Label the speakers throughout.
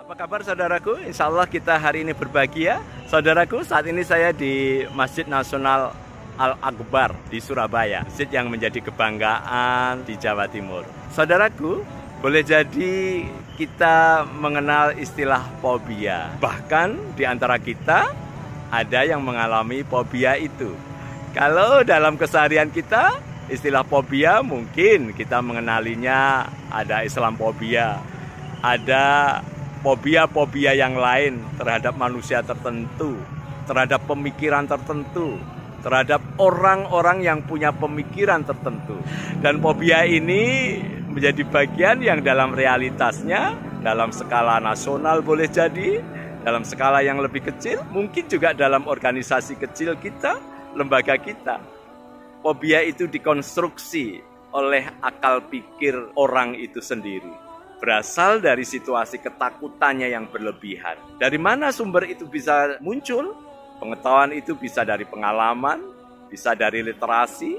Speaker 1: Apa kabar saudaraku? Insya Allah kita hari ini berbahagia. Saudaraku, saat ini saya di Masjid Nasional Al-Akbar di Surabaya, masjid yang menjadi kebanggaan di Jawa Timur. Saudaraku, boleh jadi kita mengenal istilah fobia. Bahkan di antara kita ada yang mengalami fobia itu. Kalau dalam keseharian kita, istilah fobia mungkin kita mengenalinya ada Islamfobia, ada fobia-fobia yang lain terhadap manusia tertentu, terhadap pemikiran tertentu, terhadap orang-orang yang punya pemikiran tertentu. Dan fobia ini menjadi bagian yang dalam realitasnya, dalam skala nasional boleh jadi, dalam skala yang lebih kecil, mungkin juga dalam organisasi kecil kita, lembaga kita. Fobia itu dikonstruksi oleh akal pikir orang itu sendiri. Berasal dari situasi ketakutannya yang berlebihan. Dari mana sumber itu bisa muncul? Pengetahuan itu bisa dari pengalaman, bisa dari literasi,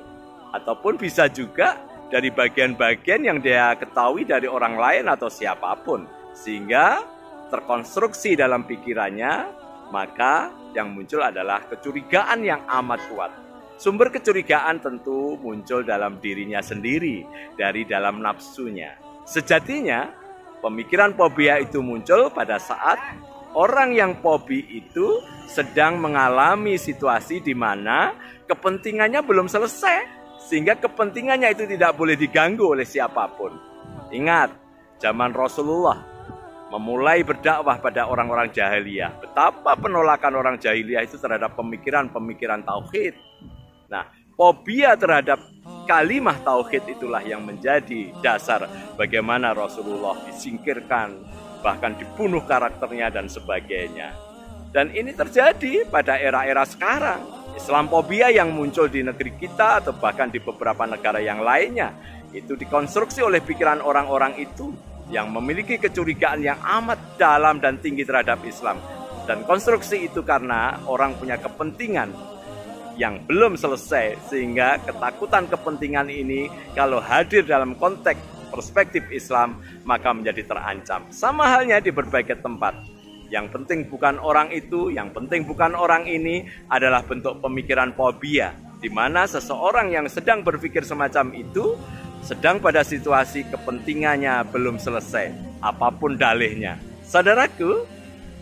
Speaker 1: ataupun bisa juga dari bagian-bagian yang dia ketahui dari orang lain atau siapapun. Sehingga terkonstruksi dalam pikirannya, maka yang muncul adalah kecurigaan yang amat kuat. Sumber kecurigaan tentu muncul dalam dirinya sendiri, dari dalam nafsunya. Sejatinya, pemikiran fobia itu muncul pada saat orang yang fobi itu sedang mengalami situasi di mana kepentingannya belum selesai, sehingga kepentingannya itu tidak boleh diganggu oleh siapapun. Ingat, zaman Rasulullah memulai berdakwah pada orang-orang jahiliyah, betapa penolakan orang jahiliyah itu terhadap pemikiran-pemikiran tauhid. Nah, fobia terhadap kalimah tauhid itulah yang menjadi dasar bagaimana Rasulullah disingkirkan, bahkan dibunuh karakternya dan sebagainya. Dan ini terjadi pada era-era sekarang. Islamfobia yang muncul di negeri kita atau bahkan di beberapa negara yang lainnya, itu dikonstruksi oleh pikiran orang-orang itu yang memiliki kecurigaan yang amat dalam dan tinggi terhadap Islam. Dan konstruksi itu karena orang punya kepentingan yang belum selesai, sehingga ketakutan kepentingan ini kalau hadir dalam konteks perspektif Islam maka menjadi terancam. Sama halnya di berbagai tempat. Yang penting bukan orang itu, yang penting bukan orang ini adalah bentuk pemikiran fobia, di mana seseorang yang sedang berpikir semacam itu sedang pada situasi kepentingannya belum selesai, apapun dalihnya. Saudaraku,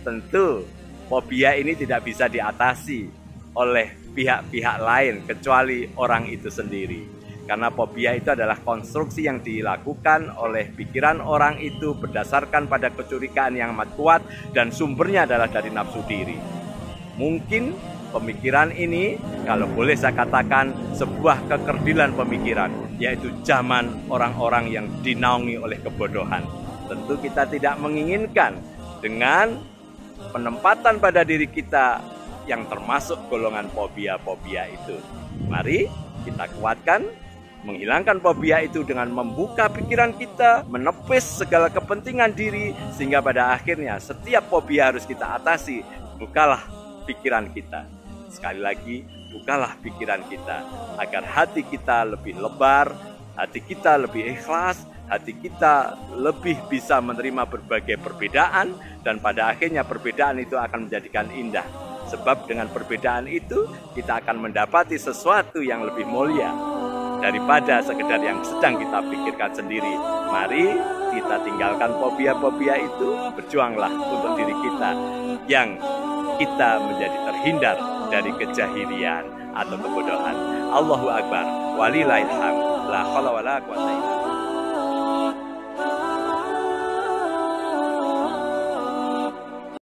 Speaker 1: tentu fobia ini tidak bisa diatasi oleh pihak-pihak lain kecuali orang itu sendiri. Karena fobia itu adalah konstruksi yang dilakukan oleh pikiran orang itu berdasarkan pada kecurigaan yang amat kuat dan sumbernya adalah dari nafsu diri. Mungkin pemikiran ini, kalau boleh saya katakan, sebuah kekerdilan pemikiran, yaitu zaman orang-orang yang dinaungi oleh kebodohan. Tentu kita tidak menginginkan dengan penempatan pada diri kita yang termasuk golongan fobia-fobia itu. Mari kita kuatkan, menghilangkan fobia itu dengan membuka pikiran kita, menepis segala kepentingan diri, sehingga pada akhirnya setiap fobia harus kita atasi. Bukalah pikiran kita. Sekali lagi, bukalah pikiran kita, agar hati kita lebih lebar, hati kita lebih ikhlas, hati kita lebih bisa menerima berbagai perbedaan, dan pada akhirnya perbedaan itu akan menjadikan indah. Sebab dengan perbedaan itu kita akan mendapati sesuatu yang lebih mulia daripada sekedar yang sedang kita pikirkan sendiri. Mari kita tinggalkan fobia-fobia itu, berjuanglah untuk diri kita yang kita menjadi terhindar dari kejahilian atau kebodohan. Allahu Akbar, walillahil hamd, la haula wala quwwata illa billah.